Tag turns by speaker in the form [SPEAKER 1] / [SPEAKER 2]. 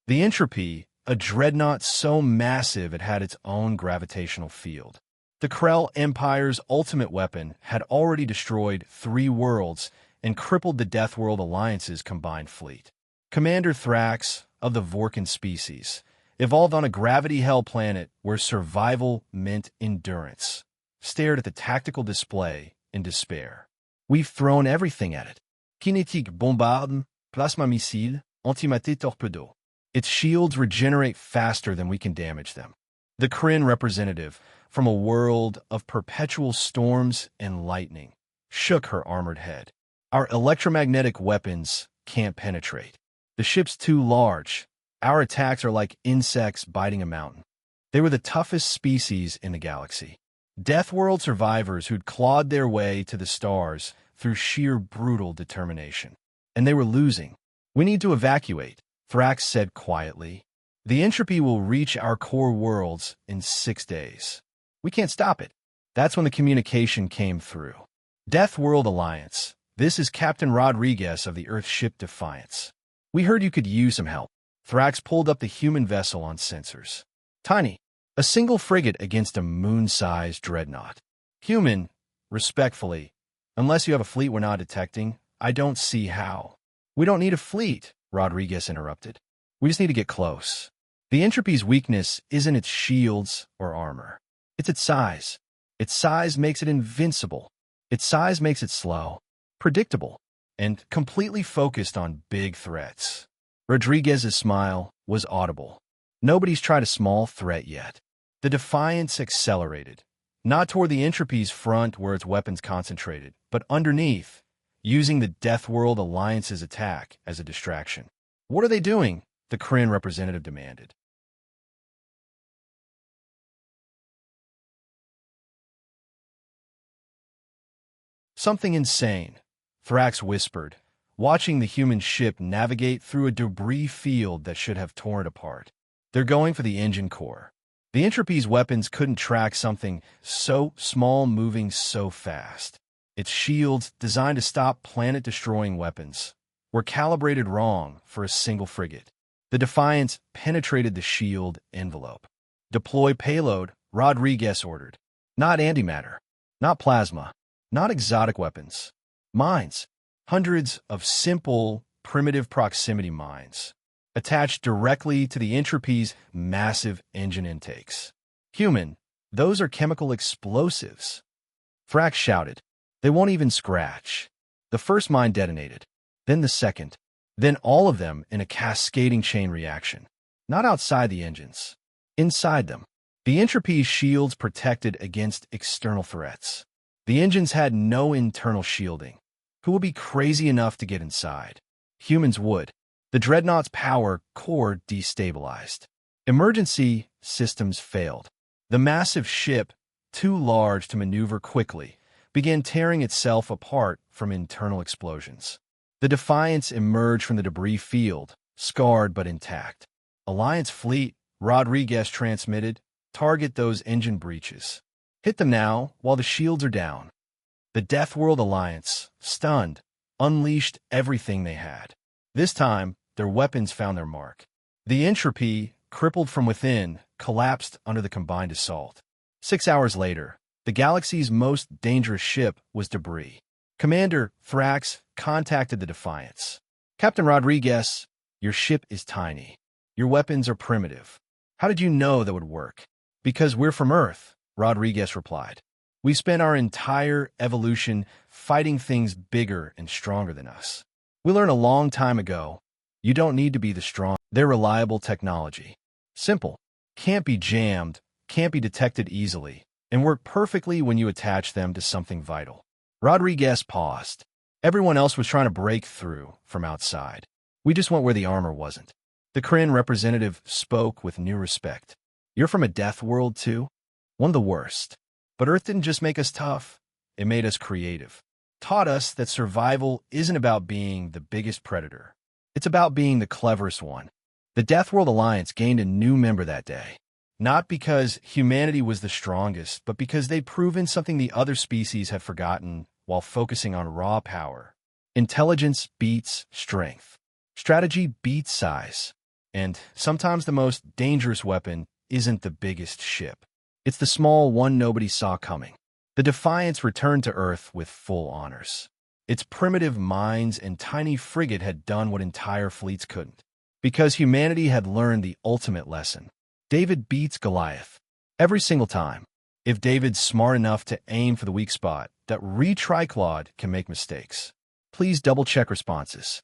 [SPEAKER 1] The Entropy, a dreadnought so massive it had its own gravitational field. The Krell Empire's ultimate weapon had already destroyed 3 worlds and crippled the Deathworld Alliance's combined fleet. Commander Thrax, of the Vorkan species, evolved on a gravity-hell planet where survival meant endurance, stared at the tactical display in despair. We've thrown everything at it. Kinetic bombarde, plasma missile, antimatter torpedo. Its shields regenerate faster than we can damage them. The Kryn representative, from a world of perpetual storms and lightning, shook her armored head. Our electromagnetic weapons can't penetrate. The ship's too large. Our attacks are like insects biting a mountain. They were the toughest species in the galaxy. Deathworld survivors who'd clawed their way to the stars through sheer brutal determination. And they were losing. We need to evacuate, Thrax said quietly. The Entropy will reach our core worlds in 6 days. We can't stop it. That's when the communication came through. Deathworld Alliance, this is Captain Rodriguez of the Earthship Defiance. We heard you could use some help. Thrax pulled up the human vessel on sensors. Tiny. A single frigate against a moon-sized dreadnought. Human, respectfully. Unless you have a fleet we're not detecting, I don't see how. We don't need a fleet, Rodriguez interrupted. We just need to get close. The Entropy's weakness isn't its shields or armor. It's its size. Its size makes it invincible. Its size makes it slow, predictable, and completely focused on big threats. Rodriguez's smile was audible. Nobody's tried a small threat yet. The Defiance accelerated, not toward the Entropy's front where its weapons concentrated, but underneath, using the Deathworld Alliance's attack as a distraction. What are they doing? The Kryn representative demanded. Something insane, Thrax whispered, watching the human ship navigate through a debris field that should have torn it apart. They're going for the engine core. The Entropy's weapons couldn't track something so small moving so fast. Its shields, designed to stop planet-destroying weapons, were calibrated wrong for a single frigate. The Defiance penetrated the shield envelope. Deploy payload, Rodriguez ordered. Not antimatter, not plasma, not exotic weapons. Mines. Hundreds of simple, primitive proximity mines, attached directly to the Entropy's massive engine intakes. Human, those are chemical explosives. Thrax shouted. They won't even scratch. The first mine detonated, then the second, then all of them in a cascading chain reaction. Not outside the engines, inside them. The Entropy's shields protected against external threats. The engines had no internal shielding. Who would be crazy enough to get inside? Humans would. The Dreadnought's power core destabilized. Emergency systems failed. The massive ship, too large to maneuver quickly, began tearing itself apart from internal explosions. The Defiance emerged from the debris field, scarred but intact. Alliance fleet, Rodriguez transmitted, target those engine breaches. Hit them now while the shields are down. The Deathworld Alliance, stunned, unleashed everything they had. This time, their weapons found their mark. The Entropy, crippled from within, collapsed under the combined assault. 6 hours later, the galaxy's most dangerous ship was debris. Commander Thrax contacted the Defiance. Captain Rodriguez, your ship is tiny. Your weapons are primitive. How did you know that would work? Because we're from Earth, Rodriguez replied. We spent our entire evolution fighting things bigger and stronger than us. We learned a long time ago, you don't need to be the strong. They're reliable technology. Simple. Can't be jammed, can't be detected easily, and work perfectly when you attach them to something vital. Rodriguez paused. Everyone else was trying to break through from outside. We just went where the armor wasn't. The Kryn representative spoke with new respect. You're from a death world too? One of the worst. But Earth didn't just make us tough, it made us creative. Taught us that survival isn't about being the biggest predator. It's about being the cleverest one. The Deathworld Alliance gained a new member that day. Not because humanity was the strongest, but because they'd proven something the other species had forgotten while focusing on raw power. Intelligence beats strength. Strategy beats size. And sometimes the most dangerous weapon isn't the biggest ship. It's the small one nobody saw coming. The Defiance returned to Earth with full honors. Its primitive mines and tiny frigate had done what entire fleets couldn't. Because humanity had learned the ultimate lesson. David beats Goliath. Every single time. If David's smart enough to aim for the weak spot, that retry Claude can make mistakes. Please double-check responses.